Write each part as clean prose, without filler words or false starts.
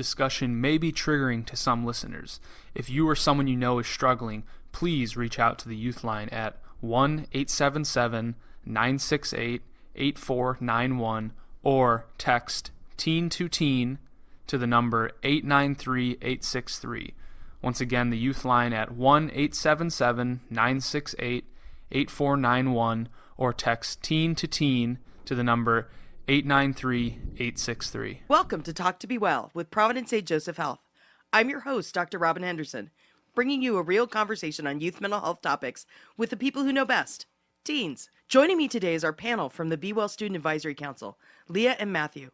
discussion may be triggering to some listeners. If you or someone you know is struggling, please reach out to the Youth Line at 1-877-968-8491 or text teen to teen to the number 893-863. Once again, the Youth Line at 1-877-968-8491 or text teen to the number 893-863. Welcome to Talk to Be Well with Providence St. Joseph Health. I'm your host, Dr. Robin Henderson, bringing you a real conversation on youth mental health topics with the people who know best, teens. Joining me today is our panel from the Be Well Student Advisory Council, Leah and Matthew.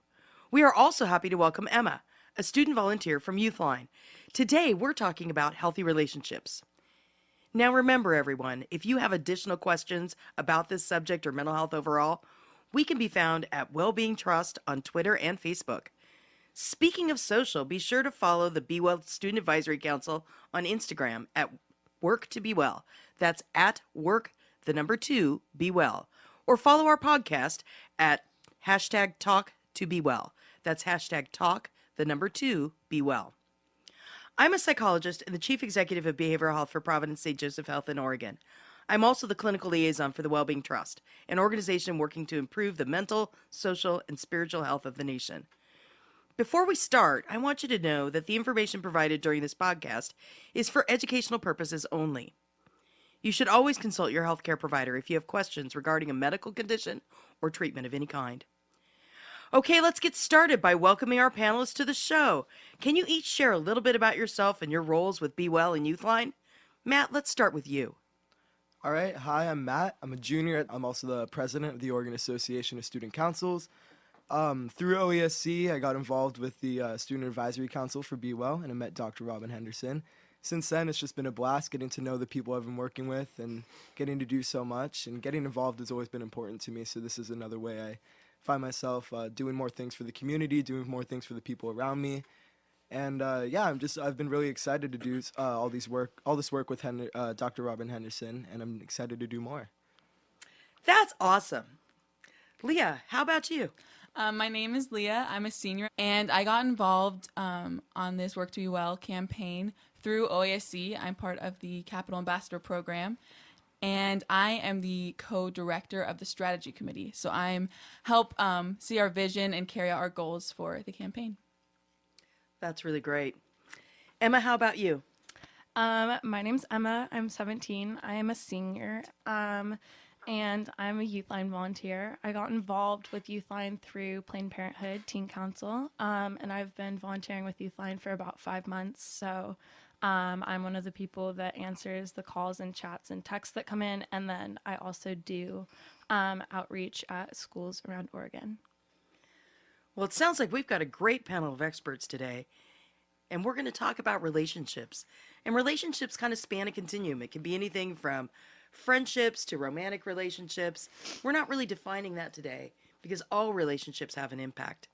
We are also happy to welcome Emma, a student volunteer from Youth Line. Today, we're talking about healthy relationships. Now remember, everyone, if you have additional questions about this subject or mental health overall, we can be found at Wellbeing Trust on Twitter and Facebook. Speaking of social, be sure to follow the Be Well Student Advisory Council on Instagram at Work to Be Well. That's at Work, the number 2, Be Well. Or follow our podcast at hashtag Talk to Be Well. That's hashtag Talk, the number 2, Be Well. I'm a psychologist and the Chief Executive of Behavioral Health for Providence St. Joseph Health in Oregon. I'm also the clinical liaison for the Wellbeing Trust, an organization working to improve the mental, social, and spiritual health of the nation. Before we start, I want you to know that the information provided during this podcast is for educational purposes only. You should always consult your healthcare provider if you have questions regarding a medical condition or treatment of any kind. Okay, let's get started by welcoming our panelists to the show. Can you each share a little bit about yourself and your roles with Be Well and Youth Line? Matt, let's start with you. All right. Hi, I'm Matt. I'm a junior. I'm also the president of the Oregon Association of Student Councils. Through OESC, I got involved with the Student Advisory Council for Be Well, and I met Dr. Robin Henderson. Since then, it's just been a blast getting to know the people I've been working with and getting to do so much. And getting involved has always been important to me, so this is another way I find myself doing more things for the community, doing more things for the people around me. And I've been really excited to do all this work with Dr. Robin Henderson, and I'm excited to do more. That's awesome. Leah, how about you? My name is Leah. I'm a senior, and I got involved on this Work to Be Well campaign through OASC. I'm part of the Capital Ambassador Program, and I am the co-director of the strategy committee. So I'm help see our vision and carry out our goals for the campaign. That's really great. Emma, how about you? My name's Emma. I'm 17. I am a senior, and I'm a Youth Line volunteer. I got involved with Youth Line through Planned Parenthood Teen Council, and I've been volunteering with Youth Line for about 5 months. So I'm one of the people that answers the calls and chats and texts that come in, and then I also do outreach at schools around Oregon. Well, it sounds like we've got a great panel of experts today, and we're going to talk about relationships. And relationships kind of span a continuum. It can be anything from friendships to romantic relationships. We're not really defining that today because all relationships have an impact.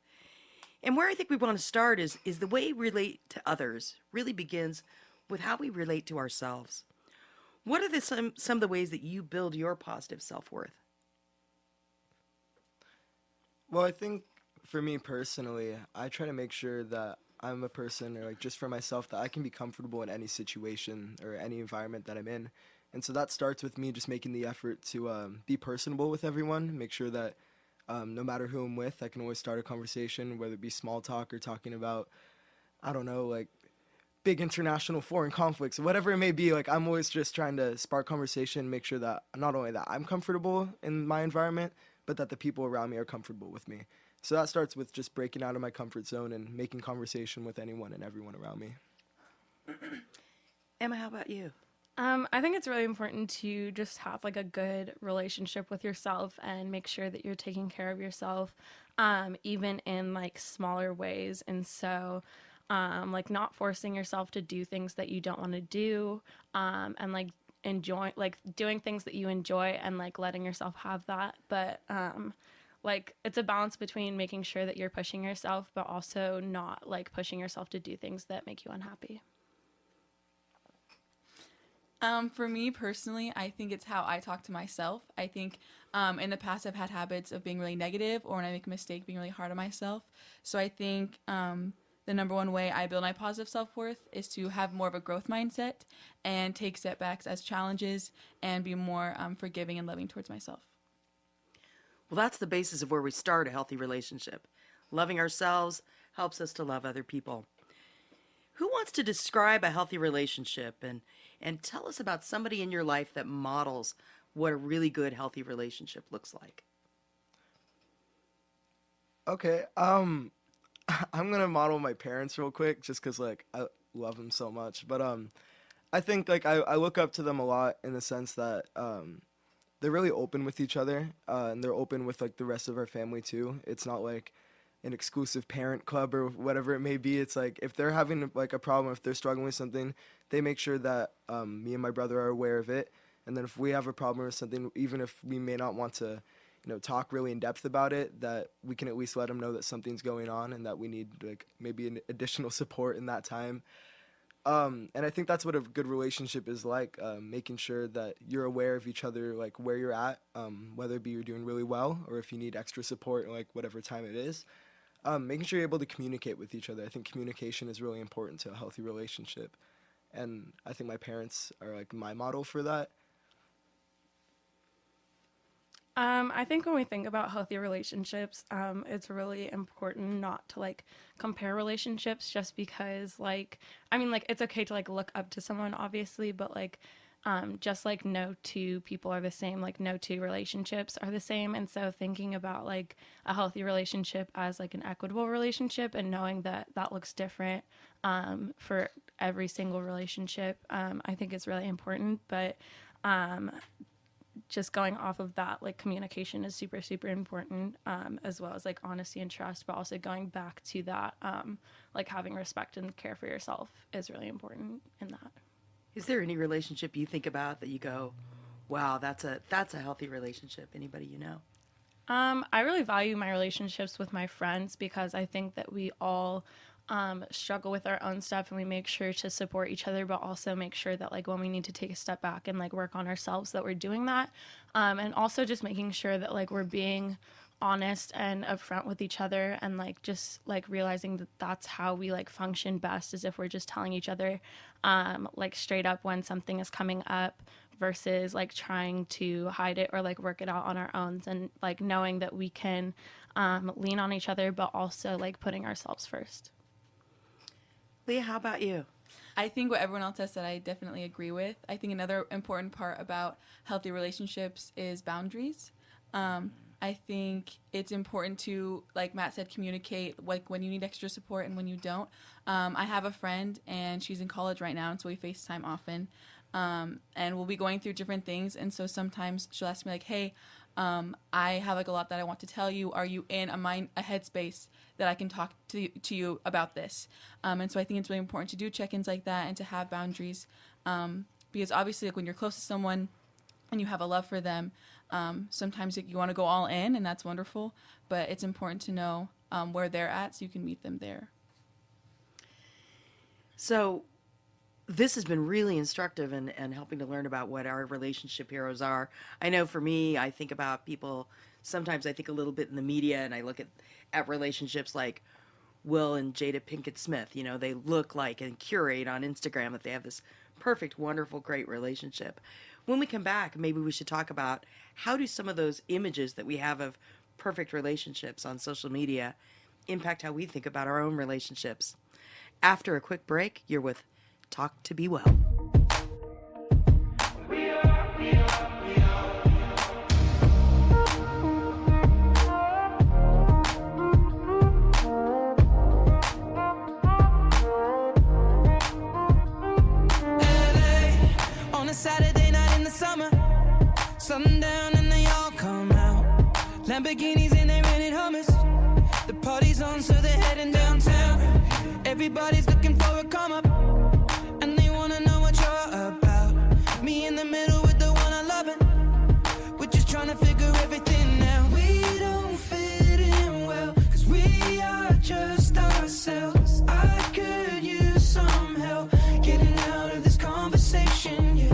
And where I think we want to start is the way we relate to others really begins with how we relate to ourselves. What are some of the ways that you build your positive self-worth? Well, I think for me personally, I try to make sure that I'm a person, or like just for myself, that I can be comfortable in any situation or any environment that I'm in. And so that starts with me just making the effort to be personable with everyone, make sure that no matter who I'm with, I can always start a conversation, whether it be small talk or talking about, I don't know, like big international foreign conflicts, whatever it may be. Like, I'm always just trying to spark conversation, make sure that not only that I'm comfortable in my environment, but that the people around me are comfortable with me. So that starts with just breaking out of my comfort zone and making conversation with anyone and everyone around me. Emma, how about you? I think it's really important to just have like a good relationship with yourself and make sure that you're taking care of yourself, even in like smaller ways. And so, like not forcing yourself to do things that you don't want to do, and like doing things that you enjoy and like letting yourself have that. But, like it's a balance between making sure that you're pushing yourself, but also not like pushing yourself to do things that make you unhappy. For me personally, I think it's how I talk to myself. I think in the past I've had habits of being really negative, or when I make a mistake, being really hard on myself. So I think the number one way I build my positive self-worth is to have more of a growth mindset and take setbacks as challenges and be more forgiving and loving towards myself. Well, that's the basis of where we start a healthy relationship. Loving ourselves helps us to love other people. Who wants to describe a healthy relationship and tell us about somebody in your life that models what a really good, healthy relationship looks like? Okay, I'm gonna model my parents real quick, just 'cause like I love them so much. But I think like I look up to them a lot in the sense that they're really open with each other, and they're open with like the rest of our family too. It's not like an exclusive parent club or whatever it may be. It's like if they're having like a problem, if they're struggling with something, they make sure that me and my brother are aware of it. And then if we have a problem or something, even if we may not want to, talk really in depth about it, that we can at least let them know that something's going on and that we need like maybe an additional support in that time. And I think that's what a good relationship is like, making sure that you're aware of each other, like where you're at, whether it be you're doing really well or if you need extra support, like whatever time it is. Making sure you're able to communicate with each other. I think communication is really important to a healthy relationship. And I think my parents are like my model for that. I think when we think about healthy relationships, it's really important not to like compare relationships just because it's okay to like look up to someone obviously, but just like no two people are the same, like no two relationships are the same. And so thinking about like a healthy relationship as like an equitable relationship and knowing that that looks different for every single relationship, I think is really important. But just going off of that, like communication is super, super important, as well as like honesty and trust, but also going back to that, like having respect and care for yourself is really important in that. Is there any relationship you think about that you go, wow, that's a healthy relationship? Anybody you know? I really value my relationships with my friends because I think that we all struggle with our own stuff and we make sure to support each other, but also make sure that like when we need to take a step back and like work on ourselves that we're doing that. And also just making sure that like we're being honest and upfront with each other and like just like realizing that that's how we like function best, is if we're just telling each other like straight up when something is coming up versus like trying to hide it or like work it out on our own, and like knowing that we can lean on each other but also like putting ourselves first. Leah, how about you? I think what everyone else has said I definitely agree with. I think another important part about healthy relationships is boundaries. I think it's important to, like Matt said, communicate like when you need extra support and when you don't. I have a friend and she's in college right now, and so we FaceTime often. And we'll be going through different things, and so sometimes she'll ask me like, hey, I have like a lot that I want to tell you. Are you in a headspace that I can talk to you about this? And so I think it's really important to do check-ins like that and to have boundaries, because obviously like when you're close to someone and you have a love for them, sometimes you want to go all in, and that's wonderful, but it's important to know where they're at so you can meet them there. So this has been really instructive and helping to learn about what our relationship heroes are. I know for me, I think about people, sometimes I think a little bit in the media, and I look at relationships like Will and Jada Pinkett Smith. They look like and curate on Instagram that they have this perfect, wonderful, great relationship. When we come back, maybe we should talk about how do some of those images that we have of perfect relationships on social media impact how we think about our own relationships. After a quick break, you're with Talk to Be Well. Saturday night in the summer, sundown and they all come out. Lamborghinis and they rented Hummers. The party's on, so they're heading downtown. Everybody's looking for a come up, and they wanna know what you're about. Me in the middle with the one I love it. We're just trying to figure everything out. We don't fit in well, 'cause we are just ourselves. I could use some help getting out of this conversation, yeah.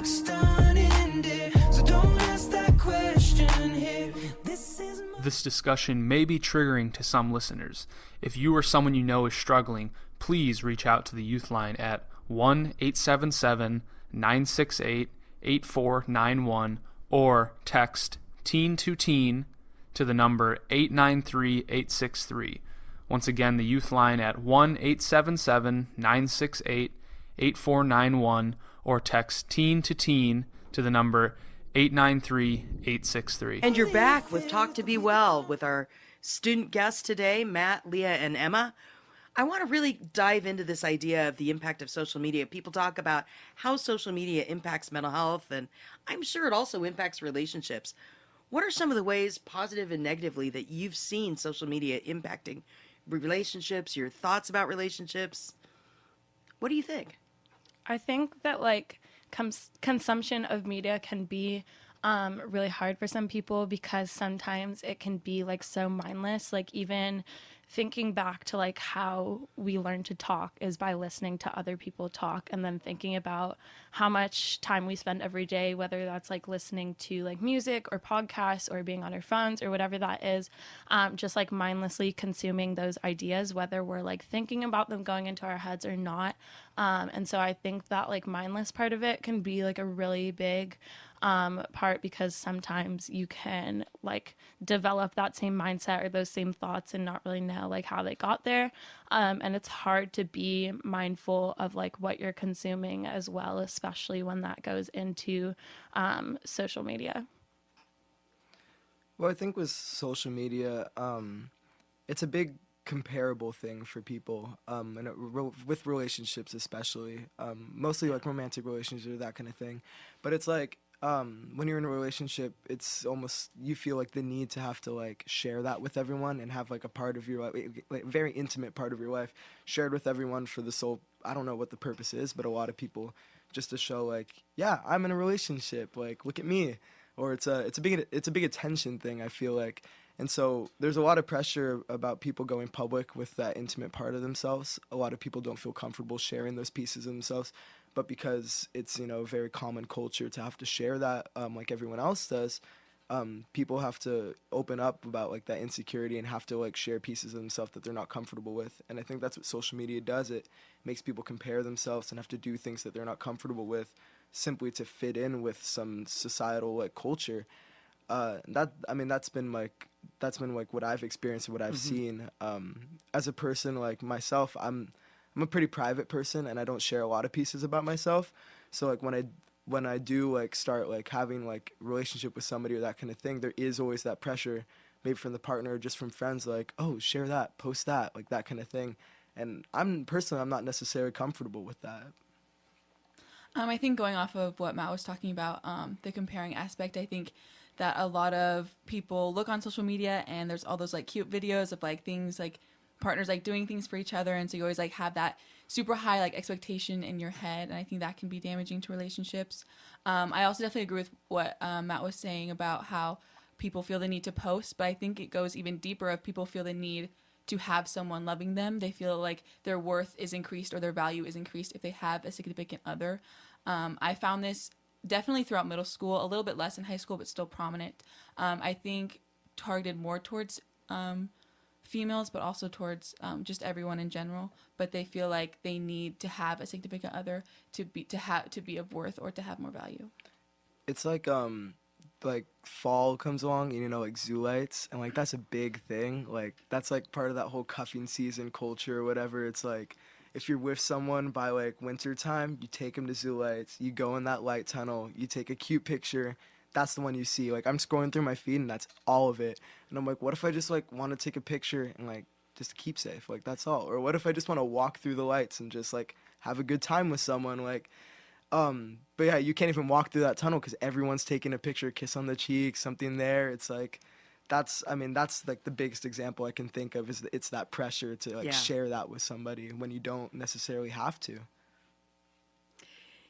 Stunning, dear, so don't ask that question here. This is my This discussion may be triggering to some listeners. If you or someone you know is struggling, please reach out to the Youth Line at 1-877-968-8491 or text teen to teen to the number 893-863. Once again, the Youth Line at 1-877-968-8491 or text teen to the number 893-863. And you're back with Talk to Be Well with our student guests today, Matt, Leah, and Emma. I want to really dive into this idea of the impact of social media. People talk about how social media impacts mental health, and I'm sure it also impacts relationships. What are some of the ways, positive and negatively, that you've seen social media impacting relationships, your thoughts about relationships? What do you think? I think that consumption of media can be really hard for some people because sometimes it can be so mindless. Even thinking back to how we learn to talk is by listening to other people talk, and then thinking about how much time we spend every day, whether that's listening to music or podcasts or being on our phones or whatever that is, just mindlessly consuming those ideas, whether we're thinking about them going into our heads or not. And so I think that mindless part of it can be a really big part, because sometimes you can develop that same mindset or those same thoughts and not really know how they got there. And it's hard to be mindful of what you're consuming as well, especially when that goes into social media. Well, I think with social media, it's a big comparable thing for people, with relationships especially, mostly romantic relationships or that kind of thing. But it's when you're in a relationship, it's almost, you feel the need to have to share that with everyone and have a part of your life, very intimate part of your life shared with everyone for the sole, I don't know what the purpose is, but a lot of people just to show yeah, I'm in a relationship, look at me. Or it's a big attention thing, I feel like. And so there's a lot of pressure about people going public with that intimate part of themselves. A lot of people don't feel comfortable sharing those pieces of themselves, but because it's a very common culture to have to share that, like everyone else does, people have to open up about that insecurity and have to share pieces of themselves that they're not comfortable with. And I think that's what social media does. It makes people compare themselves and have to do things that they're not comfortable with, simply to fit in with some societal culture. That's been what I've experienced and what I've seen. As a person myself, I'm a pretty private person, and I don't share a lot of pieces about myself. So when I do start having relationship with somebody or that kind of thing, there is always that pressure, maybe from the partner or just from friends, oh, share that, post that, that kind of thing. And I'm not necessarily comfortable with that. I think going off of what Matt was talking about, the comparing aspect, I think that a lot of people look on social media and there's all those cute videos of things partners doing things for each other, and so you always have that super high expectation in your head, and I think that can be damaging to relationships. I also definitely agree with what Matt was saying about how people feel the need to post, but I think it goes even deeper of people feel the need to have someone loving them. They feel like their worth is increased or their value is increased if they have a significant other. I found this definitely throughout middle school, a little bit less in high school, but still prominent. I think targeted more towards females, but also towards just everyone in general. But they feel like they need to have a significant other to be of worth or to have more value. It's fall comes along, zoo lights, and that's a big thing. That's part of that whole cuffing season culture or whatever. It's if you're with someone by winter time, you take them to zoo lights, you go in that light tunnel, you take a cute picture. That's the one you see. I'm scrolling through my feed and that's all of it. And I'm what if I just want to take a picture and just keep safe? That's all. Or what if I just want to walk through the lights and just have a good time with someone? But yeah, you can't even walk through that tunnel because everyone's taking a picture, kiss on the cheek, something there. It's that's the biggest example I can think of, is it's that pressure to share that with somebody when you don't necessarily have to.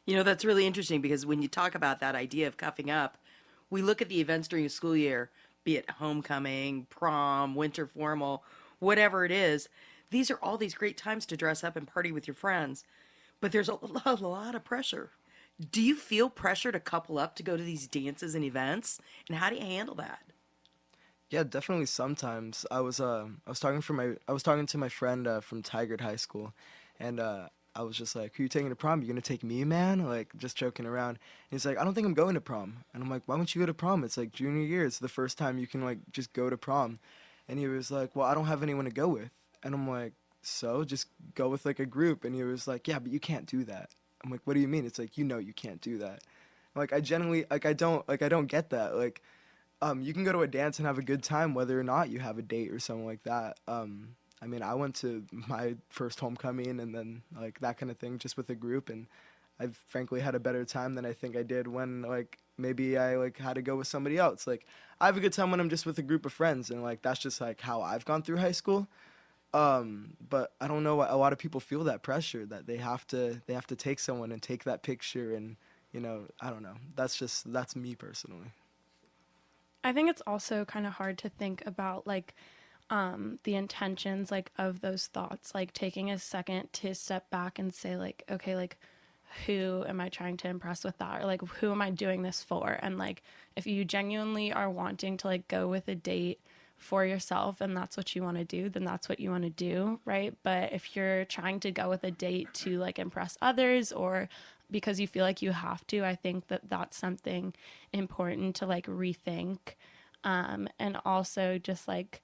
That's really interesting, because when you talk about that idea of cuffing up, we look at the events during a school year, be it homecoming, prom, winter formal, whatever it is. These are all these great times to dress up and party with your friends, but there's a lot of pressure. Do you feel pressure to couple up to go to these dances and events, and how do you handle that? Yeah, definitely sometimes. I was talking to my friend from Tigard High School, and I was just like, "Who you taking to prom? You gonna take me, man?" Like just joking around. And he's like, "I don't think I'm going to prom." And I'm like, "Why won't you go to prom? It's like junior year. It's the first time you can like just go to prom." And he was like, "Well, I don't have anyone to go with." And I'm like, "So just go with like a group." And he was like, "Yeah, but you can't do that." I'm like, "What do you mean?" It's like, "You know you can't do that." Like I generally like I don't get that. Like you can go to a dance and have a good time whether or not you have a date or something like that. I mean, I went to my first homecoming and then like that kind of thing just with a group, and I've frankly had a better time than I think I did when like maybe I like had to go with somebody else. Like I have a good time when I'm just with a group of friends, and like that's just like how I've gone through high school. But I don't know why a lot of people feel that pressure that they have to take someone and take that picture, and I don't know. That's me personally. I think it's also kind of hard to think about like the intentions like of those thoughts, like taking a second to step back and say like, okay, like who am I trying to impress with that? Or like who am I doing this for? And like if you genuinely are wanting to like go with a date for yourself and that's what you want to do, then that's what you want to do, right? But if you're trying to go with a date to like impress others or because you feel like you have to, I think that that's something important to like rethink. And also just like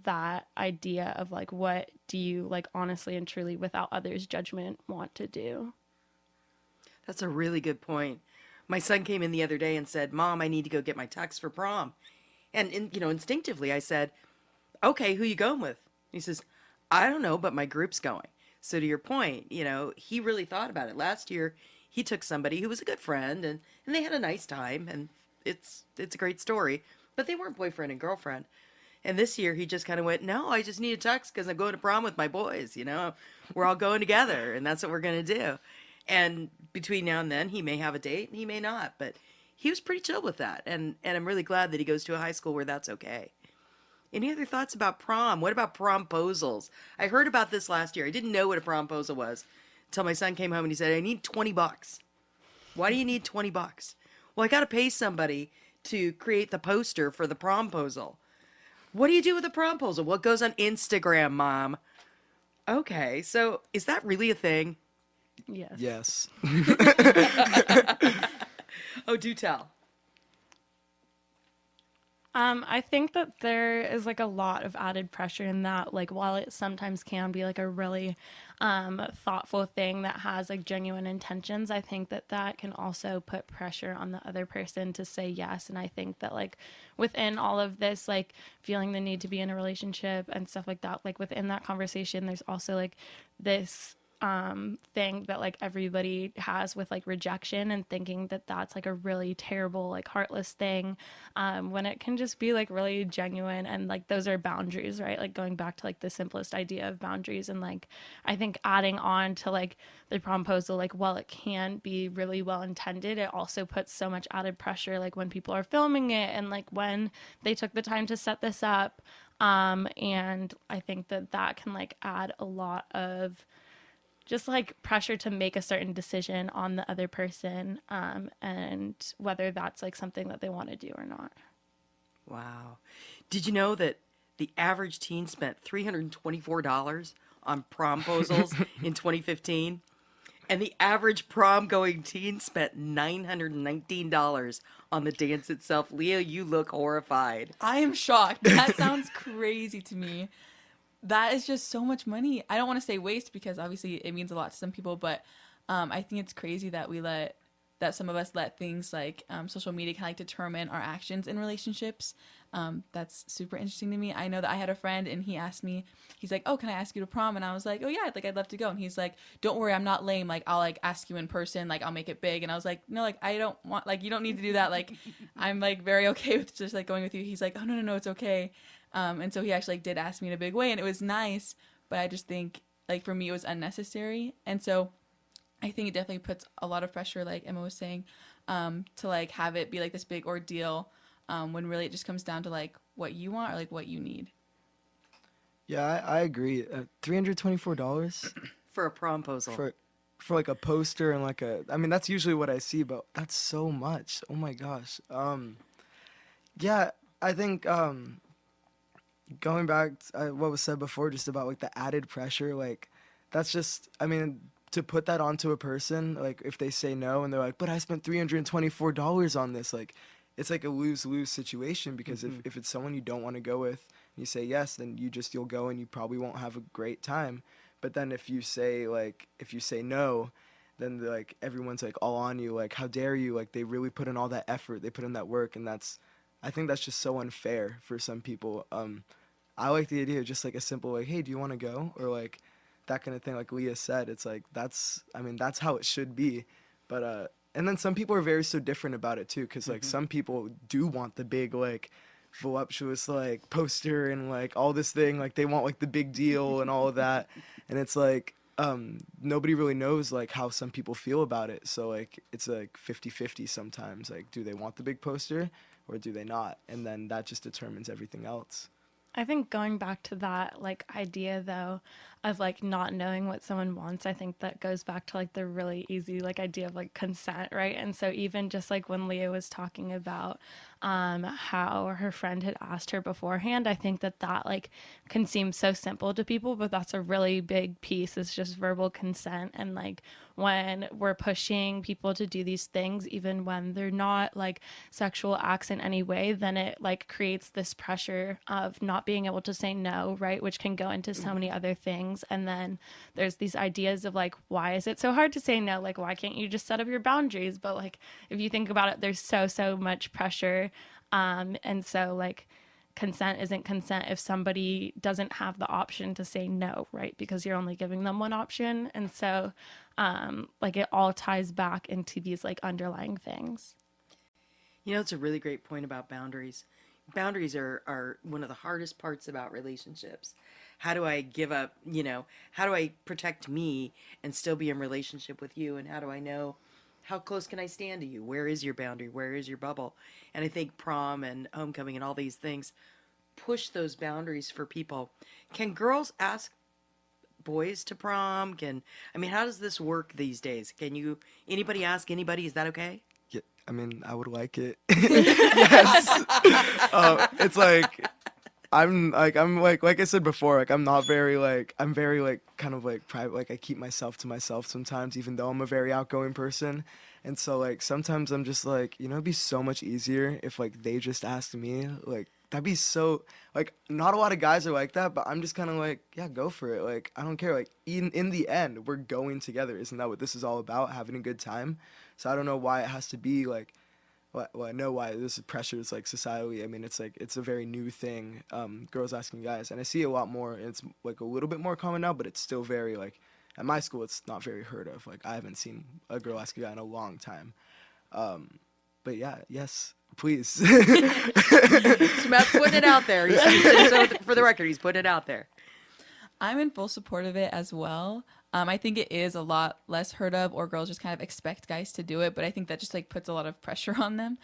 that idea of like what do you like honestly and truly without others judgment want to do. That's a really good point. My son came in the other day and said, "Mom, I need to go get my tux for prom." And instinctively I said, "Okay, who you going with?" He says, "I don't know, but my group's going." So to your point, he really thought about it. Last year, he took somebody who was a good friend, and they had a nice time, and it's a great story. But they weren't boyfriend and girlfriend. And this year, he just kind of went, "No, I just need a tux because I'm going to prom with my boys. We're all going together, and that's what we're going to do." And between now and then, he may have a date, and he may not. But he was pretty chill with that, and I'm really glad that he goes to a high school where that's okay. Any other thoughts about prom? What about promposals? I heard about this last year. I didn't know what a promposal was until my son came home and he said, "I need $20." Why do you need $20? Well, I got to pay somebody to create the poster for the promposal. What do you do with a promposal? Well, it goes on Instagram, Mom. Okay, so is that really a thing? Yes. Yes. Oh, do tell. I think that there is like a lot of added pressure in that, like while it sometimes can be like a really thoughtful thing that has like genuine intentions, I think that that can also put pressure on the other person to say yes. And I think that like within all of this, like feeling the need to be in a relationship and stuff like that, like within that conversation, there's also like this thing that like everybody has with like rejection and thinking that that's like a really terrible like heartless thing when it can just be like really genuine and like those are boundaries, right? Like going back to like the simplest idea of boundaries. And like I think adding on to like the promposal, like while it can be really well intended, it also puts so much added pressure like when people are filming it and like when they took the time to set this up. And I think that that can like add a lot of just like pressure to make a certain decision on the other person, and whether that's like something that they want to do or not. Wow. Did you know that the average teen spent $324 on promposals in 2015? And the average prom going teen spent $919 on the dance itself. Leo, you look horrified. I am shocked. That sounds crazy to me. That is just so much money. I don't want to say waste because obviously it means a lot to some people, but I think it's crazy that that some of us let things like social media kind of like determine our actions in relationships. That's super interesting to me. I know that I had a friend and he asked me, he's like, "Oh, can I ask you to prom?" And I was like, "Oh yeah, like I'd love to go." And he's like, "Don't worry, I'm not lame. Like I'll like ask you in person. Like I'll make it big." And I was like, "No, like I don't want, like you don't need to do that. Like I'm like very okay with just like going with you." He's like, "Oh no, it's okay." And so he actually like did ask me in a big way and it was nice, but I just think like for me it was unnecessary. And so I think it definitely puts a lot of pressure, like Emma was saying, to like have it be like this big ordeal, when really it just comes down to like what you want or like what you need. Yeah, I agree. $324 For a promposal. for like a poster and like I mean that's usually what I see, but that's so much. Oh my gosh. Yeah, I think going back to what was said before, just about like the added pressure, like that's just, I mean, to put that onto a person, like if they say no and they're like, but I spent $324 on this, like it's like a lose-lose situation, because if it's someone you don't want to go with and you say yes, then you'll go and you probably won't have a great time. But then if you say no, then like everyone's like all on you, like how dare you, like they really put in all that effort, they put in that work, and I think that's just so unfair for some people. I like the idea of just like a simple like, hey, do you want to go, or like that kind of thing. Like Leah said, it's like that's how it should be. But and then some people are very so different about it too, because like some people do want the big like voluptuous like poster and like all this thing, like they want like the big deal and all of that, and it's like nobody really knows like how some people feel about it, so like it's like 50-50 sometimes, like do they want the big poster or do they not, and then that just determines everything else. I think going back to that like idea though of like not knowing what someone wants, I think that goes back to like the really easy like idea of like consent, right? And so even just like when Leah was talking about how her friend had asked her beforehand, I think that like can seem so simple to people, but that's a really big piece, is just verbal consent. And like when we're pushing people to do these things, even when they're not like sexual acts in any way, then it like creates this pressure of not being able to say no, right? Which can go into so many other things. And then there's these ideas of like, why is it so hard to say no? Like, why can't you just set up your boundaries? But like, if you think about it, there's so much pressure. And so like, consent isn't consent if somebody doesn't have the option to say no, right? Because you're only giving them one option. And so like it all ties back into these like underlying things. You know, it's a really great point about boundaries. Boundaries are one of the hardest parts about relationships. How do I give up, how do I protect me and still be in relationship with you? And how do I know how close can I stand to you? Where is your boundary? Where is your bubble? And I think prom and homecoming and all these things push those boundaries for people. Can girls ask boys to prom? How does this work these days? Anybody ask anybody? Is that okay? Yeah, I mean, I would like it. Yes. It's like I'm like I said before, like I'm very like kind of like private, like I keep myself to myself sometimes, even though I'm a very outgoing person. And so like sometimes I'm just like, it'd be so much easier if like they just asked me, like that'd be so, like not a lot of guys are like that, but I'm just kind of like, yeah, go for it. Like I don't care. Like in the end, we're going together. Isn't that what this is all about? Having a good time. So I don't know why it has to be like, well, I know why this is pressure. It's like societally. I mean, it's like it's a very new thing. Girls asking guys, and I see a lot more. And it's like a little bit more common now, but it's still very like at my school. It's not very heard of. Like I haven't seen a girl ask a guy in a long time. But yeah, yes, please. So Matt's putting it out there. So for the record, he's putting it out there. I'm in full support of it as well. I think it is a lot less heard of, or girls just kind of expect guys to do it, but I think that just like puts a lot of pressure on them.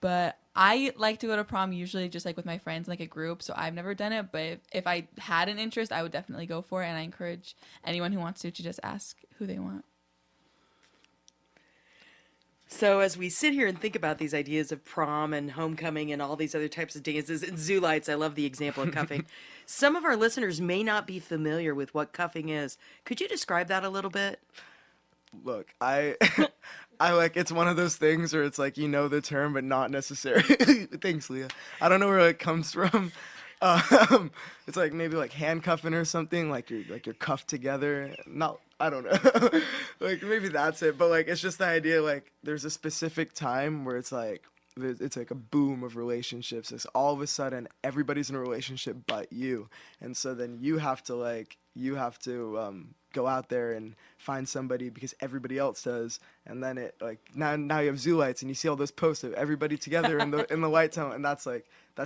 But I like to go to prom usually just like with my friends, like a group, so I've never done it, but if I had an interest, I would definitely go for it, and I encourage anyone who wants to just ask who they want. So as we sit here and think about these ideas of prom and homecoming and all these other types of dances and zoo lights, I love the example of cuffing. Some of our listeners may not be familiar with what cuffing is. Could you describe that a little bit? Look, I like, it's one of those things where it's like, the term, but not necessarily. Thanks, Leah. I don't know where it comes from. It's like maybe like handcuffing or something, like you're cuffed together. I don't know. Like maybe that's it, but like it's just the idea, like there's a specific time where it's like a boom of relationships. It's all of a sudden everybody's in a relationship but you, and so then you have to go out there and find somebody because everybody else does, and then it like now you have zoo lights and you see all those posts of everybody together in the light tunnel, and that's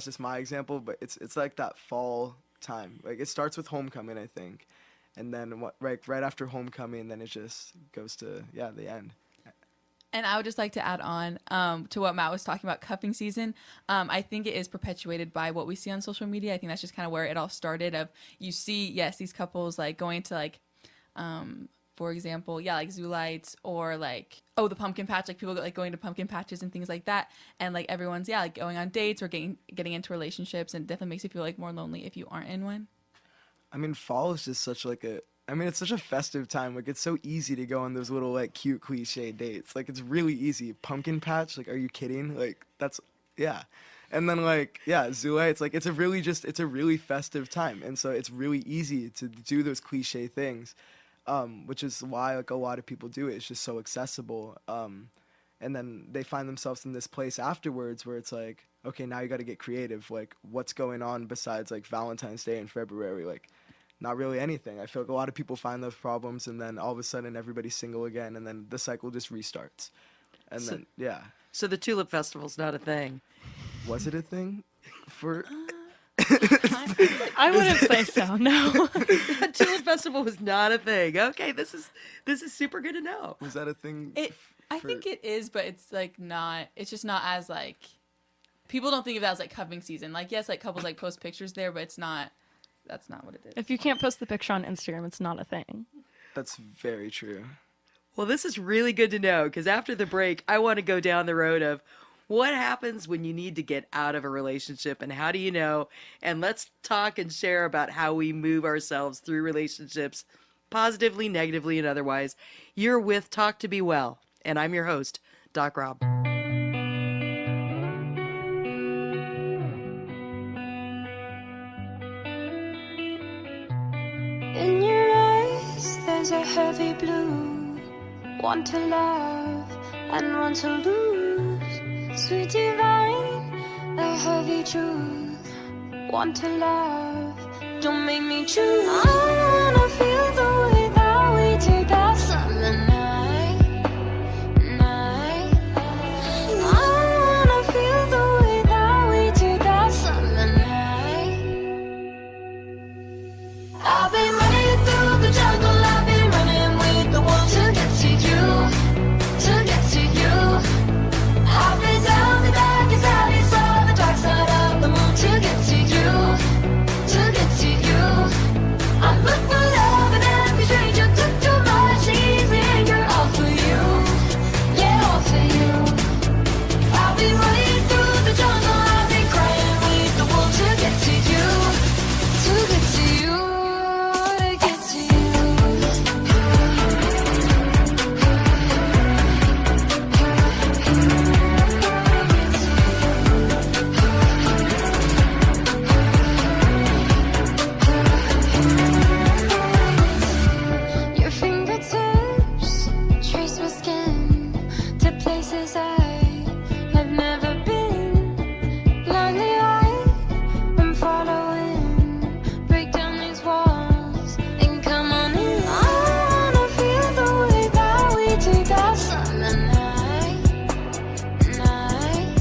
just my example, but it's like that fall time. Like it starts with homecoming, I think, and then right after homecoming, then it just goes to the end. And I would just like to add on to what Matt was talking about, cuffing season. I think it is perpetuated by what we see on social media. I think that's just kind of where it all started. Of you see, yes, these couples like going to like for example, yeah, like zoo lights or like, oh, the pumpkin patch, like people like going to pumpkin patches and things like that. And like everyone's, yeah, like going on dates or getting into relationships, and it definitely makes you feel like more lonely if you aren't in one. I mean, fall is just such like a. I mean, it's such a festive time. Like, it's so easy to go on those little like cute cliche dates. Like, it's really easy. Pumpkin patch. Like, are you kidding? Like, that's yeah. And then like yeah, zoo lights. Like, it's a really festive time, and so it's really easy to do those cliche things, which is why like a lot of people do it. It's just so accessible. And then they find themselves in this place afterwards where it's like, okay, now you got to get creative. Like, what's going on besides like Valentine's Day in February? Like, not really anything. I feel like a lot of people find those problems, and then all of a sudden everybody's single again, and then the cycle just restarts. And then yeah, So the Tulip Festival's not a thing. was it a thing for? I wouldn't say so. No. The Tulip Festival was not a thing. Okay, this is super good to know. Was that a thing? I think it is, but it's like not. It's just not as like people don't think of that as like cupping season. Like yes, like couples like post pictures there, but it's not. That's not what it is. If you can't post the picture on Instagram, it's not a thing. That's very true. Well, this is really good to know because after the break, I want to go down the road of what happens when you need to get out of a relationship and how do you know? And let's talk and share about how we move ourselves through relationships, positively, negatively, and otherwise. You're with Talk to Be Well, and I'm your host, Doc Rob. In your eyes, there's a heavy blue. One to love and one to lose. Sweet divine, a heavy truth. One to love, don't make me choose. I wanna feel the way that we did that summer night. I wanna feel the way that we did that summer night. I've been running through the jungle, I've been running with the wolves to get to you, to get to you. I've been down the darkest alley, saw the dark side of the moon to get to you, to get to you. I look for love and every stranger took too much easy anger, all for you, yeah, all for you. I've been running through the jungle, I've been crying with the wolves to get to you, to get to you. Your fingertips trace my skin to places I have never been. Blindly I'm following. Break down these walls and come on in. I wanna feel the way that we did that summer night.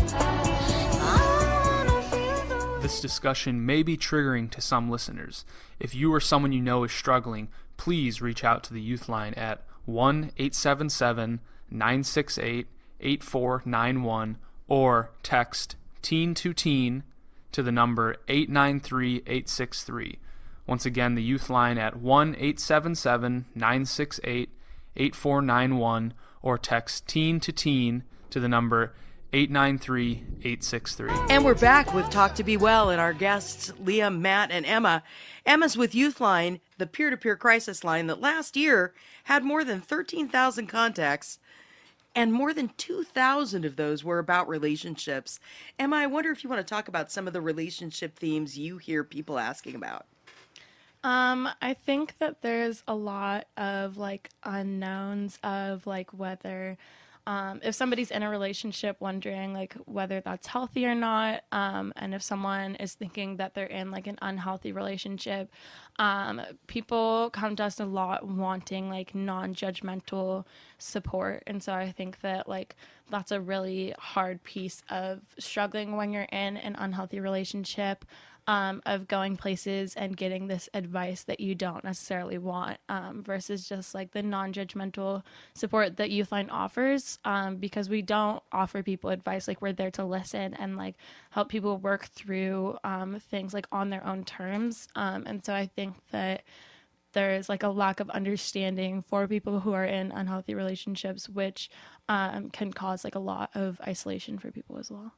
I wanna feel the way. This discussion may be triggering to some listeners. If you or someone you know is struggling, please reach out to the Youth Line at 1-877-968-8491 or text teen to teen to the number 893-863. Once again, the Youth Line at 1-877-968-8491 or text teen to the number 893-863. And we're back with Talk to Be Well and our guests, Liam, Matt, and Emma. Emma's with Youthline, the peer-to-peer crisis line that last year had more than 13,000 contacts, and more than 2,000 of those were about relationships. Emma, I wonder if you want to talk about some of the relationship themes you hear people asking about. I think that there's a lot of like unknowns of like whether if somebody's in a relationship wondering like whether that's healthy or not, and if someone is thinking that they're in like an unhealthy relationship, people come to us a lot wanting like non-judgmental support. And so I think that like that's a really hard piece of struggling when you're in an unhealthy relationship, of going places and getting this advice that you don't necessarily want, versus just like the non-judgmental support that Youthline offers, because we don't offer people advice. Like, we're there to listen and like help people work through things like on their own terms. And so I think that there's like a lack of understanding for people who are in unhealthy relationships, which can cause like a lot of isolation for people as well.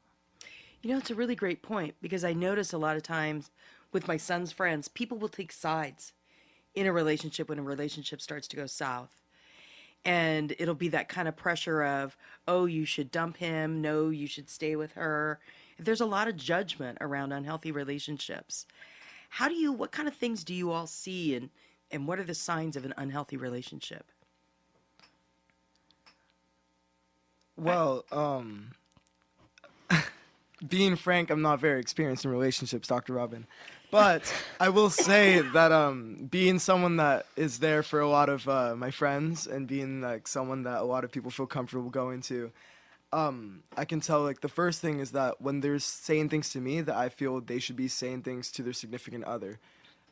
You know, it's a really great point because I notice a lot of times with my son's friends, people will take sides in a relationship when a relationship starts to go south. And it'll be that kind of pressure of, oh, you should dump him. No, you should stay with her. There's a lot of judgment around unhealthy relationships. What kind of things do you all see, and what are the signs of an unhealthy relationship? Well, being frank, I'm not very experienced in relationships, Dr. Robin. But I will say that being someone that is there for a lot of my friends and being like someone that a lot of people feel comfortable going to, I can tell like the first thing is that when they're saying things to me that I feel they should be saying things to their significant other.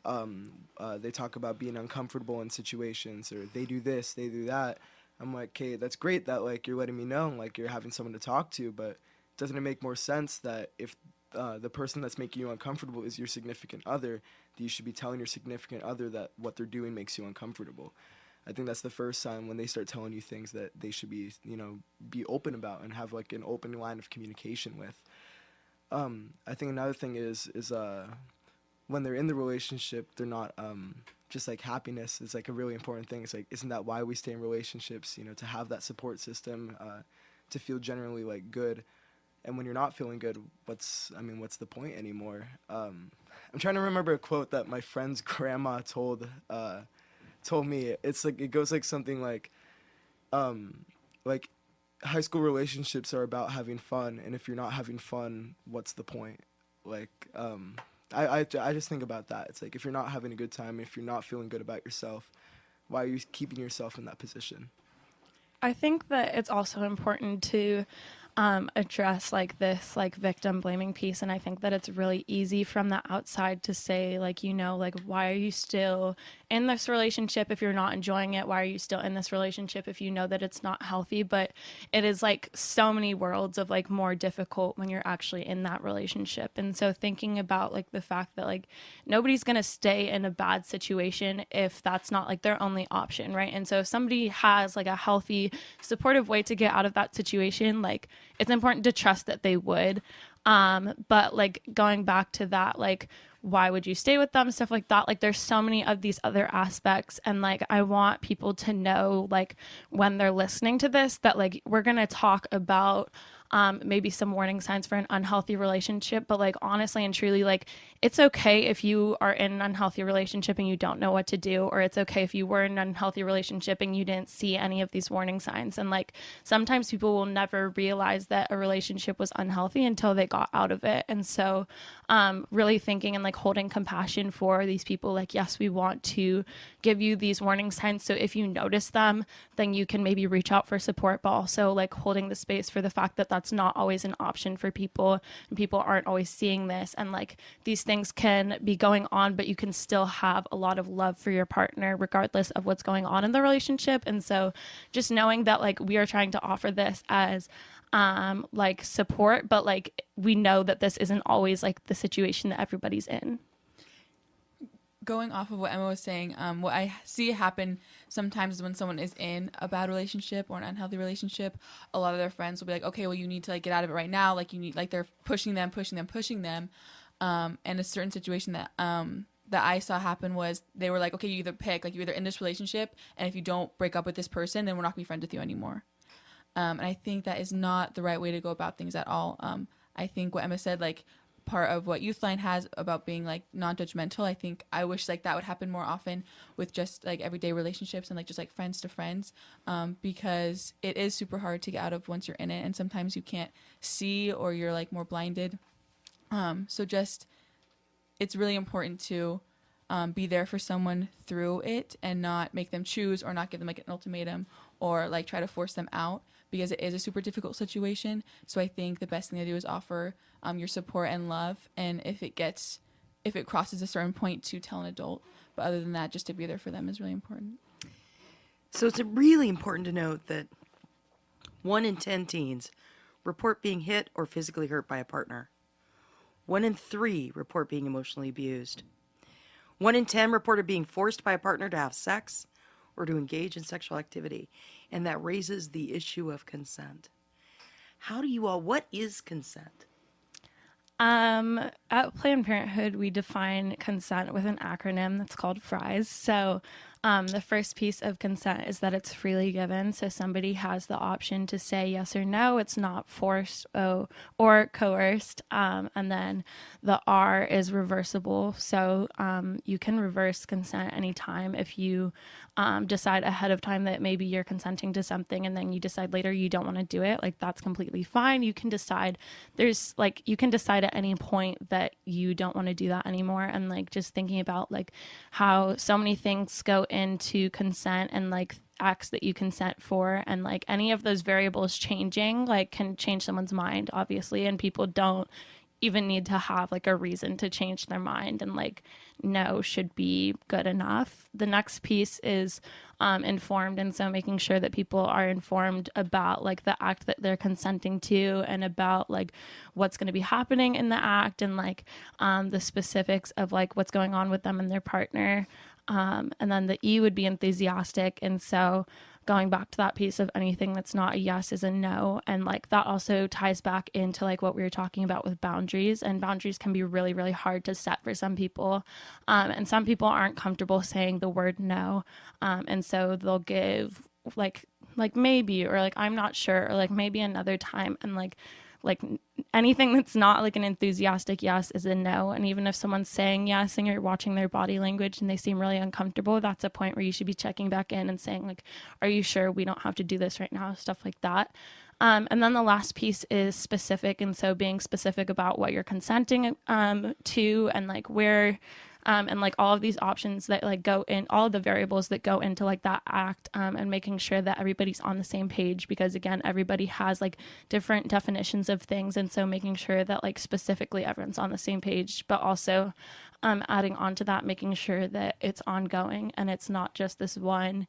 They talk about being uncomfortable in situations, or they do this, they do that. I'm like, okay, that's great that like you're letting me know, like you're having someone to talk to, but doesn't it make more sense that if the person that's making you uncomfortable is your significant other, that you should be telling your significant other that what they're doing makes you uncomfortable? I think that's the first sign when they start telling you things that they should be, be open about and have like an open line of communication with. I think another thing is when they're in the relationship, they're not just like happiness is like a really important thing. It's like, isn't that why we stay in relationships? To have that support system, to feel generally like good. And when you're not feeling good, what's the point anymore? I'm trying to remember a quote that my friend's grandma told me. It's like, it goes like something like high school relationships are about having fun, and if you're not having fun, what's the point? Like, I just think about that. It's like, if you're not having a good time, if you're not feeling good about yourself, why are you keeping yourself in that position? I think that it's also important to address like this like victim blaming piece, and I think that it's really easy from the outside to say like, like, why are you still in this relationship if you're not enjoying it? Why are you still in this relationship if you know that it's not healthy? But it is like so many worlds of like more difficult when you're actually in that relationship. And so thinking about like the fact that like nobody's gonna stay in a bad situation if that's not like their only option, right? And so if somebody has like a healthy supportive way to get out of that situation, like it's important to trust that they would. But like going back to that, like, why would you stay with them? Stuff like that. Like there's so many of these other aspects. And like, I want people to know, like when they're listening to this, that like, we're going to talk about maybe some warning signs for an unhealthy relationship, but like honestly and truly, like it's okay if you are in an unhealthy relationship and you don't know what to do, or it's okay if you were in an unhealthy relationship and you didn't see any of these warning signs. And like sometimes people will never realize that a relationship was unhealthy until they got out of it. And so really thinking and like holding compassion for these people, like, yes, we want to give you these warning signs, so if you notice them, then you can maybe reach out for support, but also like holding the space for the fact that that's not always an option for people, and people aren't always seeing this, and like these things can be going on, but you can still have a lot of love for your partner regardless of what's going on in the relationship. And so just knowing that like we are trying to offer this as like support, but like we know that this isn't always like the situation that everybody's in. Going off of what Emma was saying, what I see happen sometimes is when someone is in a bad relationship or an unhealthy relationship, a lot of their friends will be like, okay, well, you need to like get out of it right now. Like you need, like they're pushing them. And a certain situation that I saw happen was they were like, okay, you either pick, like you're either in this relationship, and if you don't break up with this person, then we're not gonna be friends with you anymore. And I think that is not the right way to go about things at all. I think what Emma said, like part of what Youthline has about being like non-judgmental, I think I wish like that would happen more often with just like everyday relationships and like just like friends to friends, because it is super hard to get out of once you're in it, and sometimes you can't see, or you're like more blinded. So just it's really important to be there for someone through it and not make them choose, or not give them like an ultimatum, or like try to force them out, because it is a super difficult situation. So I think the best thing to do is offer your support and love, and if it crosses a certain point, to tell an adult. But other than that, just to be there for them is really important. So it's really important to note that 1 in 10 teens report being hit or physically hurt by a partner. 1 in 3 report being emotionally abused. 1 in 10 reported being forced by a partner to have sex or to engage in sexual activity. And that raises the issue of consent. What is consent? At Planned Parenthood, we define consent with an acronym that's called FRIES. So, the first piece of consent is that it's freely given. So somebody has the option to say yes or no. It's not forced or coerced. And then the R is reversible. So you can reverse consent anytime if you decide ahead of time that maybe you're consenting to something and then you decide later you don't want to do it. Like, that's completely fine. You can decide you can decide at any point that you don't want to do that anymore. And like, just thinking about like how so many things go into consent and like acts that you consent for, and like any of those variables changing like can change someone's mind, obviously, and people don't even need to have like a reason to change their mind, and like no should be good enough. The next piece is informed, and so making sure that people are informed about like the act that they're consenting to and about like what's going to be happening in the act, and like the specifics of like what's going on with them and their partner. And then the E would be enthusiastic, and so going back to that piece of anything that's not a yes is a no. And like that also ties back into like what we were talking about with boundaries, and boundaries can be really, really hard to set for some people. And some people aren't comfortable saying the word no. And so they'll give like maybe, or like I'm not sure, or like maybe another time. And like anything that's not like an enthusiastic yes is a no. And even if someone's saying yes and you're watching their body language and they seem really uncomfortable, that's a point where you should be checking back in and saying like, are you sure we don't have to do this right now? Stuff like that. And then the last piece is specific. And so being specific about what you're consenting to, and like where, and like all of these options that like go in, all of the variables that go into like that act, and making sure that everybody's on the same page, because again, everybody has like different definitions of things. And so making sure that like specifically everyone's on the same page, but also adding on to that, making sure that it's ongoing and it's not just this one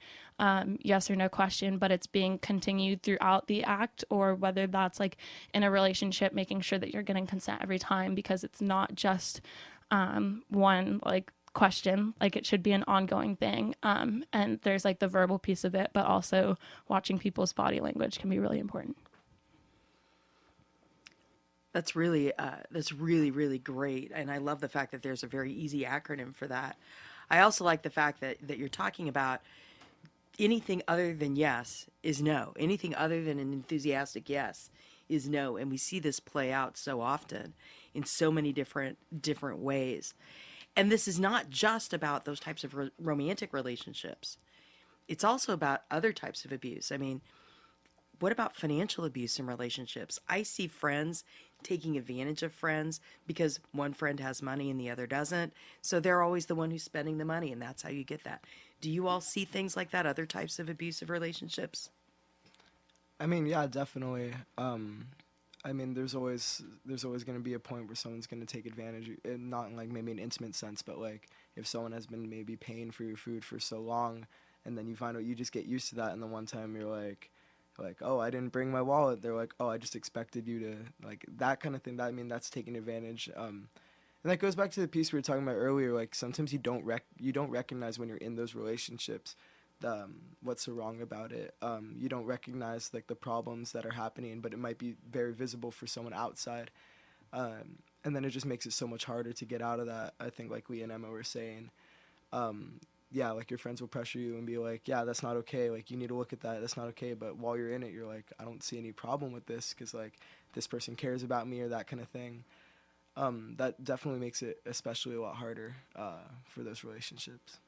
yes or no question, but it's being continued throughout the act, or whether that's like in a relationship, making sure that you're getting consent every time, because it's not just one like question, like it should be an ongoing thing. And there's like the verbal piece of it, but also watching people's body language can be really important. That's really, really great. And I love the fact that there's a very easy acronym for that. I also like the fact that you're talking about anything other than yes is no. Anything other than an enthusiastic yes is no. And we see this play out so often in so many different ways. And this is not just about those types of romantic relationships. It's also about other types of abuse. I mean, what about financial abuse in relationships? I see friends taking advantage of friends because one friend has money and the other doesn't. So they're always the one who's spending the money, and that's how you get that. Do you all see things like that, other types of abusive relationships? I mean, yeah, definitely. I mean, there's always going to be a point where someone's going to take advantage, and not in like maybe an intimate sense, but like if someone has been maybe paying for your food for so long, and then you find out, you just get used to that, and then one time you're like, oh, I didn't bring my wallet. They're like, oh, I just expected you to, like, that kind of thing. That, I mean, that's taking advantage. And that goes back to the piece we were talking about earlier. Like, sometimes you don't recognize when you're in those relationships what's so wrong about it. You don't recognize like the problems that are happening, but it might be very visible for someone outside. And then it just makes it so much harder to get out of that. I think, like Lee and Emma were saying. Yeah, like your friends will pressure you and be like, yeah, that's not okay. Like, you need to look at that. That's not okay. But while you're in it, you're like, I don't see any problem with this because, like, this person cares about me, or that kind of thing. That definitely makes it especially a lot harder for those relationships.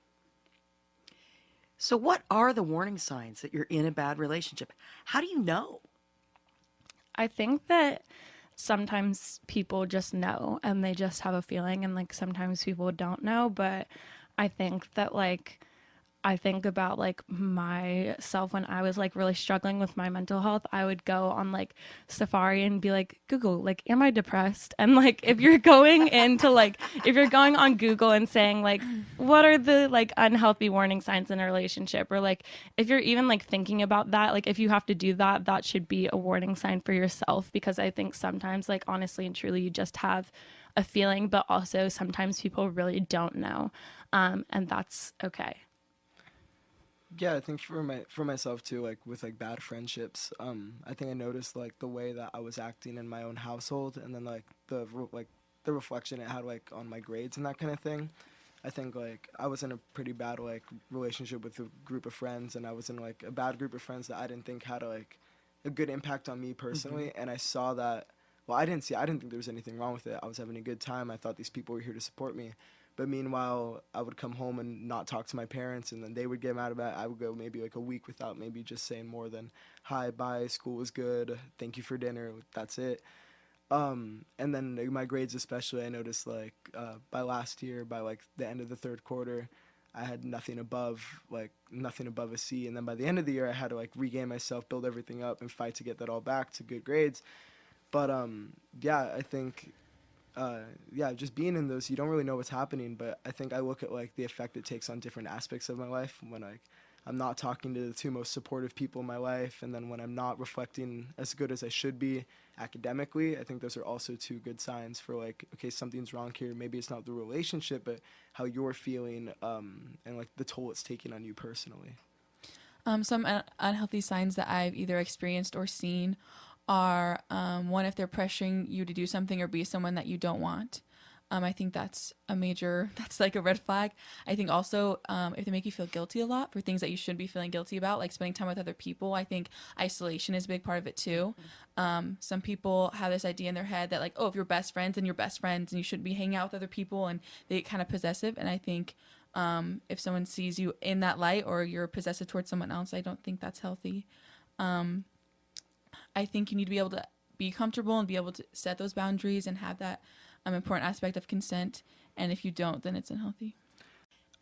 So what are the warning signs that you're in a bad relationship? How do you know? I think that sometimes people just know and they just have a feeling, and like sometimes people don't know, but I think that like I think about like myself when I was like really struggling with my mental health. I would go on like Safari and be like, Google, like, am I depressed? And like, if you're going into like, if you're going on Google and saying like, what are the like unhealthy warning signs in a relationship? Or like, if you're even like thinking about that, like if you have to do that, that should be a warning sign for yourself. Because I think sometimes like honestly and truly, you just have a feeling, but also sometimes people really don't know. And that's okay. Yeah, I think for myself too, like with like bad friendships, I think I noticed like the way that I was acting in my own household, and then like the reflection it had like on my grades and that kind of thing. I think like I was in a pretty bad like relationship with a group of friends, and I was in like a bad group of friends that I didn't think had like a good impact on me personally, and I saw that. Well, I didn't think there was anything wrong with it. I was having a good time. I thought these people were here to support me. But meanwhile, I would come home and not talk to my parents, and then they would get mad about it. I would go maybe like a week without maybe just saying more than, hi, bye, school was good, thank you for dinner, that's it. And then like, my grades especially, I noticed like by last year, by like the end of the third quarter, I had nothing above a C. And then by the end of the year, I had to like regain myself, build everything up, and fight to get that all back to good grades. But yeah, I think just being in those, you don't really know what's happening. But I think I look at like the effect it takes on different aspects of my life when like I'm not talking to the two most supportive people in my life, and then when I'm not reflecting as good as I should be academically. I think those are also two good signs for like, okay, something's wrong here. Maybe it's not the relationship, but how you're feeling, and like the toll it's taking on you personally. Some unhealthy signs that I've either experienced or seen are one, if they're pressuring you to do something or be someone that you don't want. I think that's like a red flag. I think also if they make you feel guilty a lot for things that you shouldn't be feeling guilty about, like spending time with other people. I think isolation is a big part of it too. Some people have this idea in their head that like, oh, if you're best friends, then you're best friends and you shouldn't be hanging out with other people, and they get kind of possessive. And I think if someone sees you in that light or you're possessive towards someone else, I don't think that's healthy. I think you need to be able to be comfortable and be able to set those boundaries and have that important aspect of consent. And if you don't, then it's unhealthy.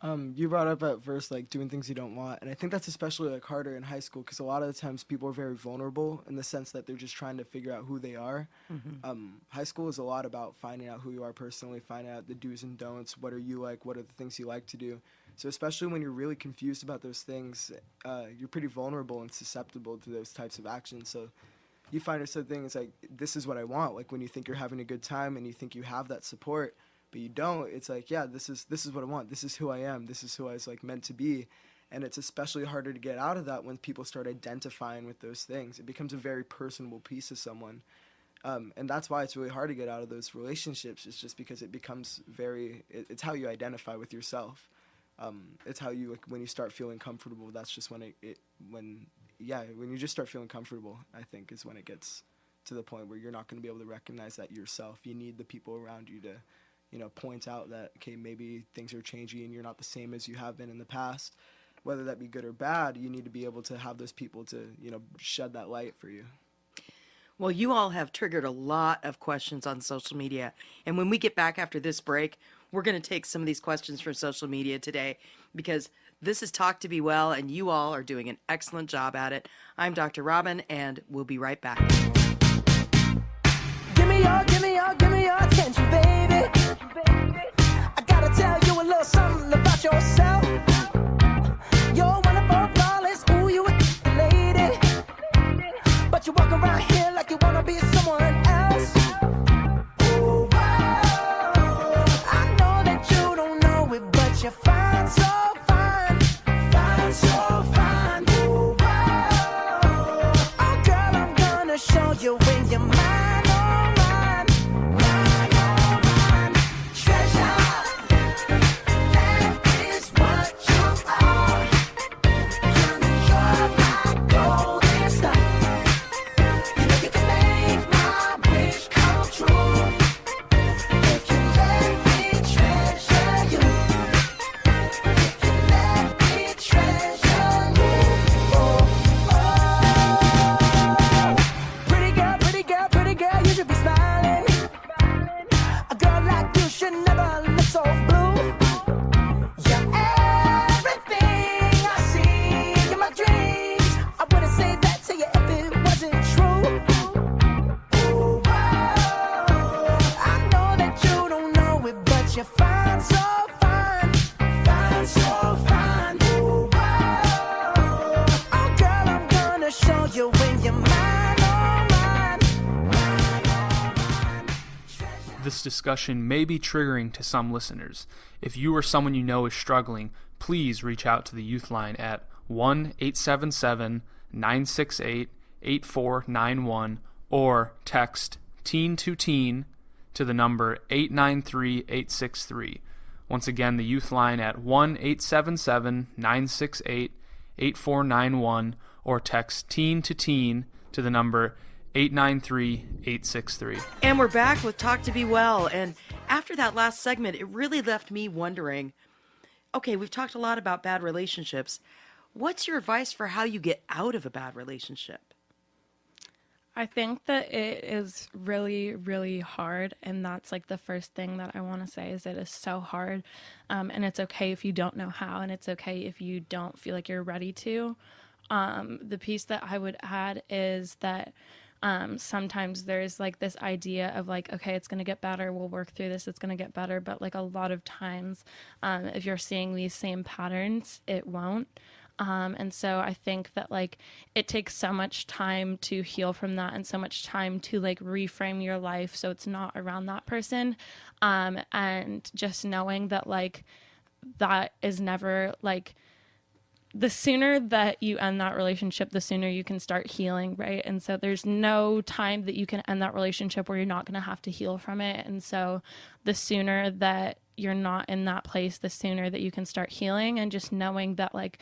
You brought up at first like doing things you don't want, and I think that's especially like harder in high school because a lot of the times people are very vulnerable in the sense that they're just trying to figure out who they are. High school is a lot about finding out who you are personally, finding out the do's and don'ts, what are you like, what are the things you like to do. So especially when you're really confused about those things, you're pretty vulnerable and susceptible to those types of actions. So you find yourself things like, this is what I want. Like when you think you're having a good time and you think you have that support, but you don't, it's like, yeah, this is what I want. This is who I am. This is who I was like meant to be. And it's especially harder to get out of that when people start identifying with those things. It becomes a very personable piece of someone. And that's why it's really hard to get out of those relationships. It's just because it becomes it's how you identify with yourself. It's how you, like, when you start feeling comfortable, that's just when when you just start feeling comfortable, I think, is when it gets to the point where you're not going to be able to recognize that yourself. You need the people around you to, point out that, okay, maybe things are changing and you're not the same as you have been in the past. Whether that be good or bad, you need to be able to have those people to, shed that light for you. Well, you all have triggered a lot of questions on social media. And when we get back after this break, we're going to take some of these questions from social media today because this is Talk to Be Well, and you all are doing an excellent job at it. I'm Dr. Robin, and we'll be right back. Give me your attention, baby. I gotta tell you a little something about yourself. You're wonderful, flawless, ooh, you a lady. But you walk around here like you wanna be someone else. Ooh, whoa. I know that you don't know it, but you're fine, so fine. Fine, so fine. Ooh, whoa. Oh, girl, I'm gonna show you when you're mine, oh, mine. Mine, oh, mine. Treasure, that is what you are. You're my golden star. You know you can make my wish come true. If you let me treasure you. If you let me treasure you. Oh, oh. Pretty girl, you should be smiling. A girl like you should never look so blue. You're everything I see in my dreams. I wouldn't say that to you if it wasn't true. Ooh, whoa. I know that you don't know it, but you're fine, so fine. Fine, so fine. Ooh, whoa. Oh, girl, I'm gonna show you when you're mine, oh, mine. Mine, oh, mine. This discussion may be triggering to some listeners. If you or someone you know is struggling, please reach out to the Youth Line at 1-877-968-8491 or text teen to teen to the number 893-863. Once again, the Youth Line at 1-877-968-8491 or text teen to the number 893-863. And we're back with Talk to Be Well. And after that last segment, it really left me wondering, okay, we've talked a lot about bad relationships. What's your advice for how you get out of a bad relationship? I think that it is really, really hard. And that's like the first thing that I want to say is it is so hard. And it's okay if you don't know how, and it's okay if you don't feel like you're ready to. The piece that I would add is that sometimes there's like this idea of like, okay, it's going to get better. We'll work through this. It's going to get better. But like a lot of times, if you're seeing these same patterns, it won't. And so I think that like it takes so much time to heal from that and so much time to like reframe your life so it's not around that person. And just knowing that like that is never like, the sooner that you end that relationship, the sooner you can start healing, right? And so there's no time that you can end that relationship where you're not going to have to heal from it. And so the sooner that you're not in that place, the sooner that you can start healing, and just knowing that like,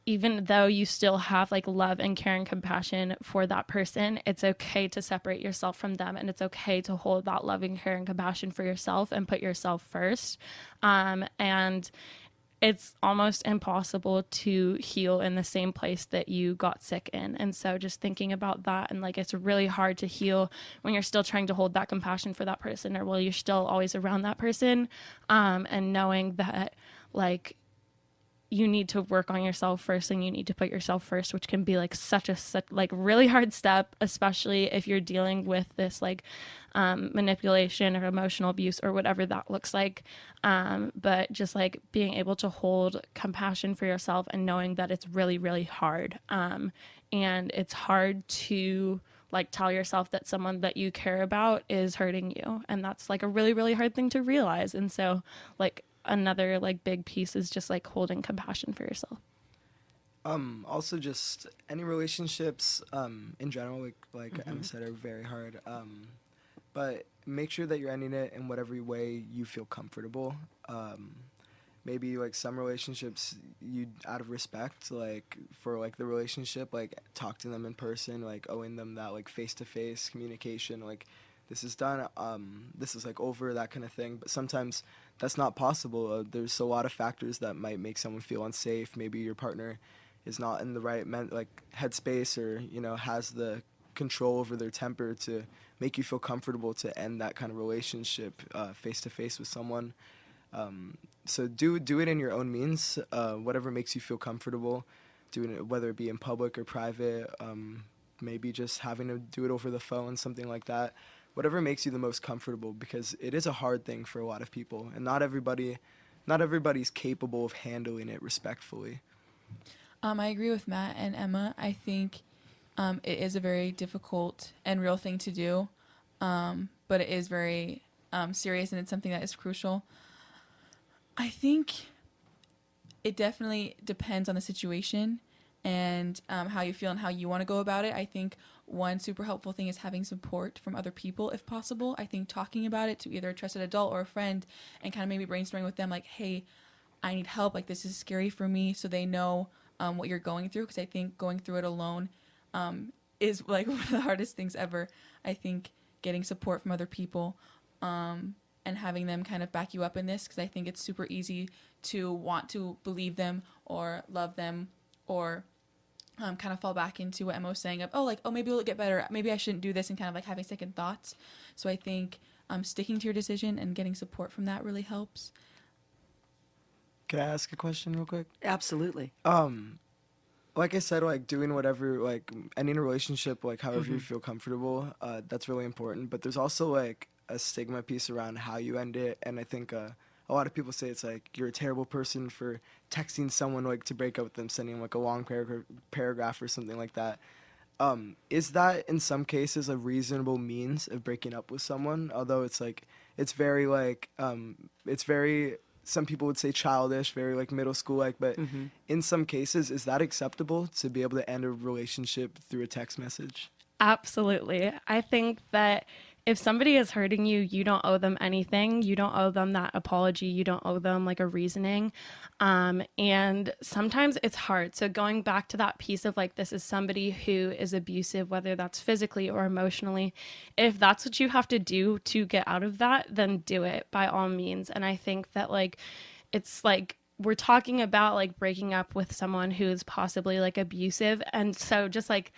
even though you still have like love and care and compassion for that person, it's okay to separate yourself from them, and it's okay to hold that love and care and compassion for yourself and put yourself first. And it's almost impossible to heal in the same place that you got sick in. And so just thinking about that, and like it's really hard to heal when you're still trying to hold that compassion for that person, or while you're still always around that person, and knowing that like you need to work on yourself first, and you need to put yourself first, which can be like such like really hard step, especially if you're dealing with this like manipulation or emotional abuse or whatever that looks like. But just like being able to hold compassion for yourself and knowing that it's really, really hard. And it's hard to like tell yourself that someone that you care about is hurting you. And that's like a really, really hard thing to realize. And so like another like big piece is just like holding compassion for yourself. Also just any relationships in general, like Emma said, are very hard. But make sure that you're ending it in whatever way you feel comfortable. Maybe like some relationships, you out of respect, like for like the relationship, like talk to them in person, like owing them that like face-to-face communication, like this is done, this is like over, that kind of thing. But sometimes that's not possible. There's a lot of factors that might make someone feel unsafe. Maybe your partner is not in the right headspace, or you know, has the control over their temper to make you feel comfortable to end that kind of relationship face to face with someone. So do it in your own means, whatever makes you feel comfortable doing it, whether it be in public or private, maybe just having to do it over the phone, something like that. Whatever makes you the most comfortable, because it is a hard thing for a lot of people, and not everybody's capable of handling it respectfully. I agree with Matt and Emma. I think it is a very difficult and real thing to do, but it is very serious, and it's something that is crucial. I think it definitely depends on the situation and how you feel and how you want to go about it. I think one super helpful thing is having support from other people if possible. I think talking about it to either a trusted adult or a friend, and kind of maybe brainstorming with them like, hey, I need help, like this is scary for me, so they know what you're going through, because I think going through it alone is like one of the hardest things ever. I think getting support from other people and having them kind of back you up in this, because I think it's super easy to want to believe them or love them, or kind of fall back into what Emma was saying of, maybe it'll get better, maybe I shouldn't do this, and kind of like having second thoughts. So I think sticking to your decision and getting support from that really helps. Can I ask a question real quick? Absolutely. Like I said, like doing whatever, like ending a relationship, like however you feel comfortable, that's really important. But there's also like a stigma piece around how you end it, and I think a lot of people say it's like you're a terrible person for texting someone like to break up with them, sending like a long paragraph or something like that. Is that in some cases a reasonable means of breaking up with someone? Although it's like it's very like it's very, some people would say childish, very like middle school like, but in some cases is that acceptable to be able to end a relationship through a text message? Absolutely. I think that if somebody is hurting you, you don't owe them anything. You don't owe them that apology. You don't owe them like a reasoning. And sometimes it's hard. So going back to that piece of like, this is somebody who is abusive, whether that's physically or emotionally. If that's what you have to do to get out of that, then do it by all means. And I think that like, it's like, we're talking about like breaking up with someone who is possibly like abusive. And so just like,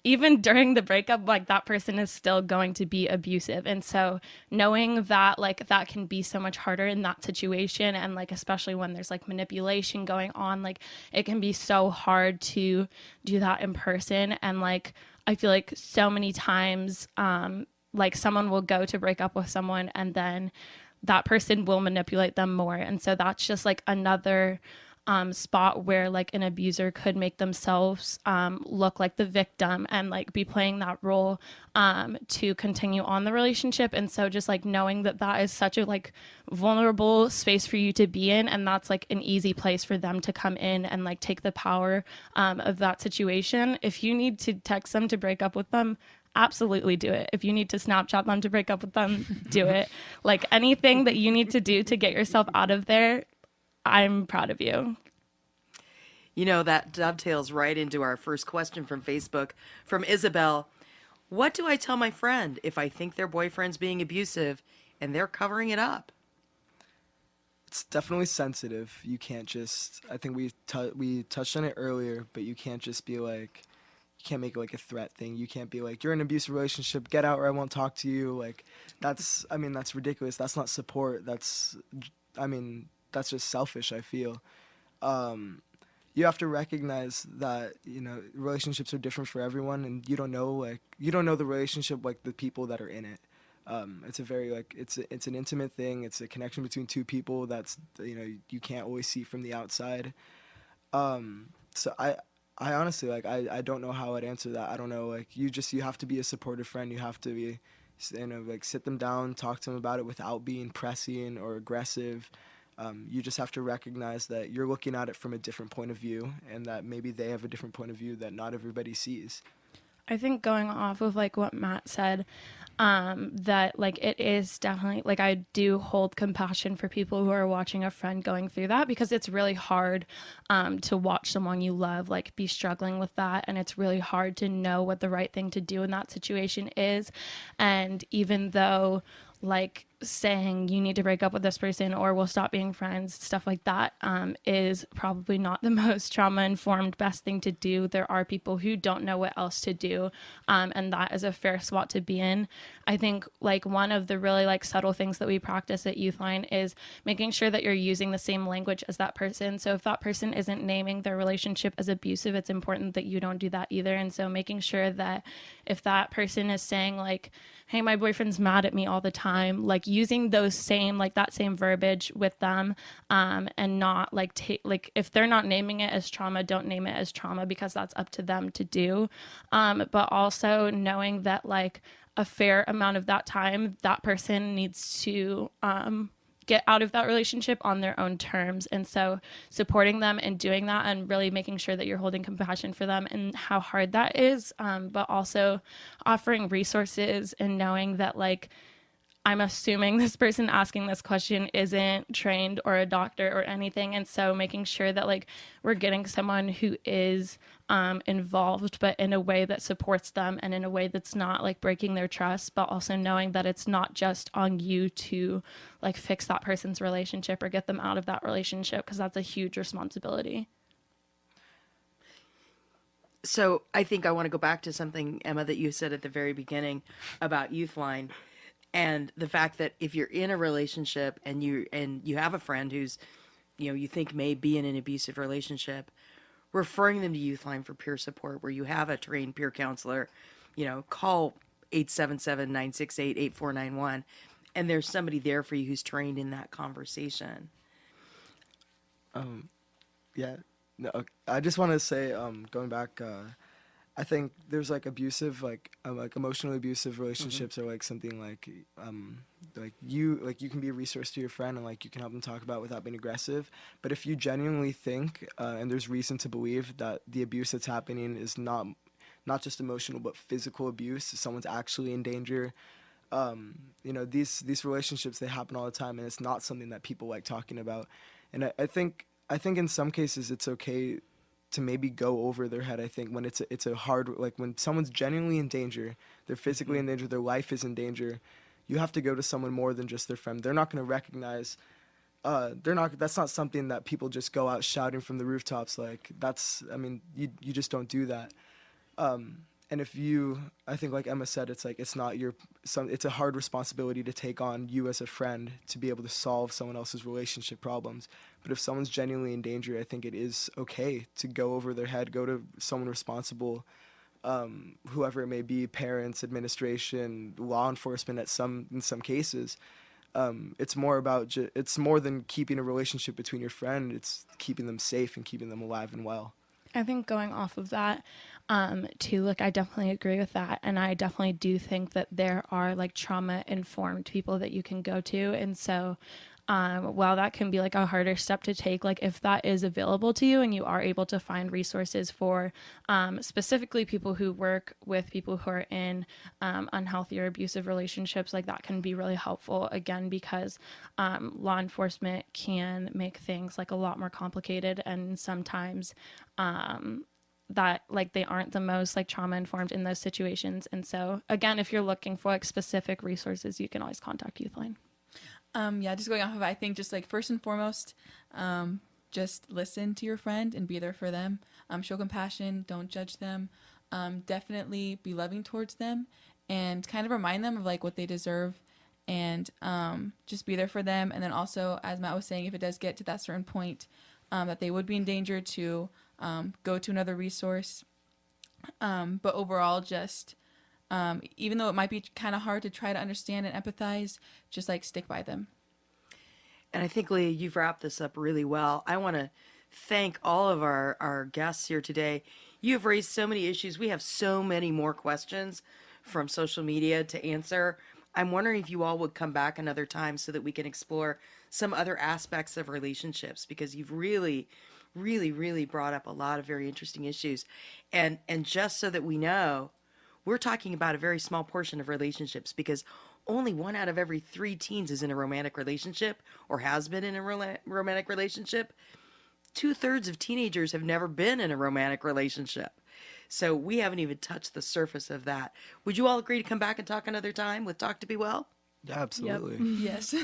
even during the breakup, like that person is still going to be abusive. And so knowing that like that can be so much harder in that situation, and like especially when there's like manipulation going on, like it can be so hard to do that in person. And like I feel like so many times like someone will go to break up with someone and then that person will manipulate them more. And so that's just like another spot where like an abuser could make themselves look like the victim and like be playing that role to continue on the relationship. And so just like knowing that that is such a like vulnerable space for you to be in, and that's like an easy place for them to come in and like take the power of that situation. If you need to text them to break up with them, absolutely do it. If you need to Snapchat them to break up with them, do it. Like anything that you need to do to get yourself out of there, I'm proud of you. You know, that dovetails right into our first question from Facebook from Isabel. What do I tell my friend if I think their boyfriend's being abusive and they're covering it up? It's definitely sensitive. You can't just, I think we touched on it earlier, but you can't just be like, you can't make it like a threat thing. You can't be like, you're in an abusive relationship, get out or I won't talk to you. Like that's, I mean, that's ridiculous. That's not support. That's just selfish, I feel. You have to recognize that, you know, relationships are different for everyone, and you don't know the relationship like the people that are in it. It's a very like it's an intimate thing. It's a connection between two people that's, you know, you can't always see from the outside. So I honestly like I don't know how I'd answer that. I don't know, like you have to be a supportive friend. You have to be, you know, like sit them down, talk to them about it without being pressing or aggressive. You just have to recognize that you're looking at it from a different point of view, and that maybe they have a different point of view that not everybody sees. I think going off of like what Matt said, that like it is definitely like I do hold compassion for people who are watching a friend going through that, because it's really hard to watch someone you love like be struggling with that, and it's really hard to know what the right thing to do in that situation is. And even though like saying you need to break up with this person or we'll stop being friends, stuff like that, is probably not the most trauma-informed best thing to do. There are people who don't know what else to do, and that is a fair spot to be in. I think like one of the really like subtle things that we practice at Youthline is making sure that you're using the same language as that person. So if that person isn't naming their relationship as abusive, it's important that you don't do that either. And so making sure that if that person is saying like, hey, my boyfriend's mad at me all the time, like using those same, like that same verbiage with them, and not like like if they're not naming it as trauma, don't name it as trauma, because that's up to them to do. But also knowing that like a fair amount of that time, that person needs to get out of that relationship on their own terms. And so supporting them and doing that, and really making sure that you're holding compassion for them and how hard that is, but also offering resources and knowing that like I'm assuming this person asking this question isn't trained or a doctor or anything. And so making sure that like we're getting someone who is involved, but in a way that supports them and in a way that's not like breaking their trust, but also knowing that it's not just on you to like fix that person's relationship or get them out of that relationship, because that's a huge responsibility. So I think I want to go back to something, Emma, that you said at the very beginning about Youthline, and the fact that if you're in a relationship and you have a friend who's, you know, you think may be in an abusive relationship, referring them to Youthline for peer support, where you have a trained peer counselor, you know, call 877-968-8491, and there's somebody there for you who's trained in that conversation. Yeah. No, I just want to say, going back, I think there's like abusive, like emotionally abusive relationships are like something like you can be a resource to your friend and like you can help them talk about it without being aggressive. But if you genuinely think and there's reason to believe that the abuse that's happening is not just emotional but physical abuse, someone's actually in danger. These relationships, they happen all the time, and it's not something that people like talking about. And I think in some cases it's okay to maybe go over their head. I think when it's a hard, like when someone's genuinely in danger, they're physically in danger, their life is in danger, you have to go to someone more than just their friend. They're not going to recognize. That's not something that people just go out shouting from the rooftops. Like you just don't do that. And I think like Emma said, it's like, it's a hard responsibility to take on you as a friend to be able to solve someone else's relationship problems. But if someone's genuinely in danger, I think it is okay to go over their head, go to someone responsible, whoever it may be, parents, administration, law enforcement in some cases. It's more than keeping a relationship between your friend. It's keeping them safe and keeping them alive and well. I think going off of that, too, like I definitely agree with that. And I definitely do think that there are like trauma informed people that you can go to. And so, while that can be like a harder step to take, like if that is available to you and you are able to find resources for, specifically people who work with people who are in, unhealthy or abusive relationships, like that can be really helpful again, because, law enforcement can make things like a lot more complicated, and sometimes, that like they aren't the most like trauma informed in those situations. And so again, if you're looking for like specific resources, you can always contact Youthline. Just going off of, I think just like first and foremost, just listen to your friend and be there for them. Show compassion, don't judge them. Definitely be loving towards them and kind of remind them of like what they deserve, and just be there for them. And then also, as Matt was saying, if it does get to that certain point that they would be in danger, to go to another resource. But overall, just even though it might be kind of hard to try to understand and empathize, just like stick by them. And I think, Leah, you've wrapped this up really well. I want to thank all of our guests here today. You have raised so many issues. We have so many more questions from social media to answer. I'm wondering if you all would come back another time so that we can explore some other aspects of relationships, because you've really brought up a lot of very interesting issues. And just so that we know, we're talking about a very small portion of relationships, because only 1 out of every 3 teens is in a romantic relationship or has been in a romantic relationship. 2/3 of teenagers have never been in a romantic relationship. So we haven't even touched the surface of that. Would you all agree to come back and talk another time with Talk to Be Well? Yeah, absolutely. Yes.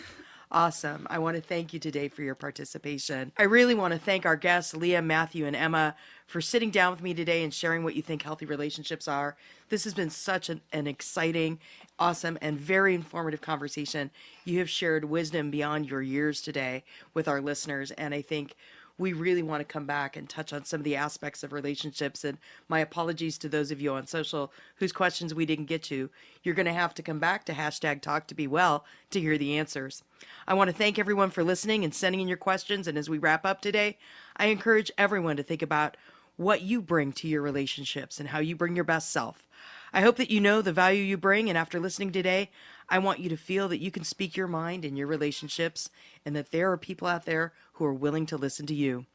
Awesome. I want to thank you today for your participation. I really want to thank our guests, Leah, Matthew, and Emma, for sitting down with me today and sharing what you think healthy relationships are. This has been such an exciting, awesome, and very informative conversation. You have shared wisdom beyond your years today with our listeners, and I think we really want to come back and touch on some of the aspects of relationships. And my apologies to those of you on social whose questions we didn't get to. You're going to have to come back to #TalkToBeWell to hear the answers. I want to thank everyone for listening and sending in your questions. And as we wrap up today, I encourage everyone to think about what you bring to your relationships and how you bring your best self. I hope that you know the value you bring, and after listening today, I want you to feel that you can speak your mind in your relationships, and that there are people out there who are willing to listen to you.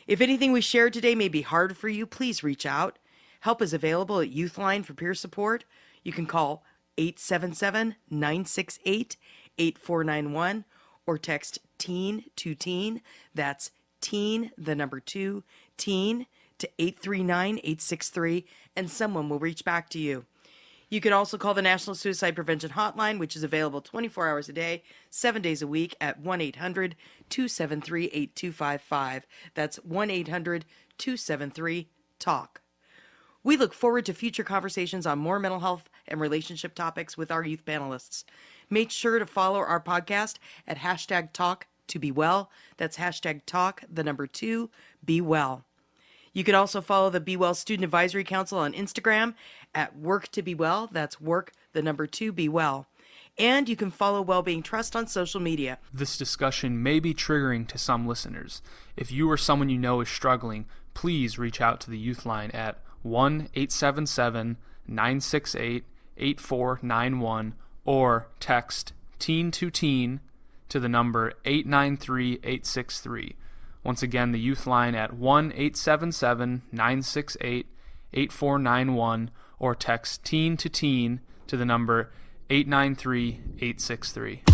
If anything we shared today may be hard for you, please reach out. Help is available at Youthline for peer support. You can call 877-968-8491 or text TEEN to TEEN. That's TEEN, the number 2, TEEN, to 839-863, and someone will reach back to you. You can also call the National Suicide Prevention Hotline, which is available 24 hours a day, 7 days a week at 1-800-273-8255. That's 1-800-273-TALK. We look forward to future conversations on more mental health and relationship topics with our youth panelists. Make sure to follow our podcast at #TalkToBeWell. That's #Talk, the number 2, Be Well. You can also follow the Be Well Student Advisory Council on Instagram at Work to Be Well. That's Work, the number 2, Be Well. And you can follow Wellbeing Trust on social media. This discussion may be triggering to some listeners. If you or someone you know is struggling, please reach out to the Youth Line at 1-877-968-8491 or text teen to teen to the number 893-863. Once again, the youth line at 1-877-968-8491 or text teen to teen to the number 893-863.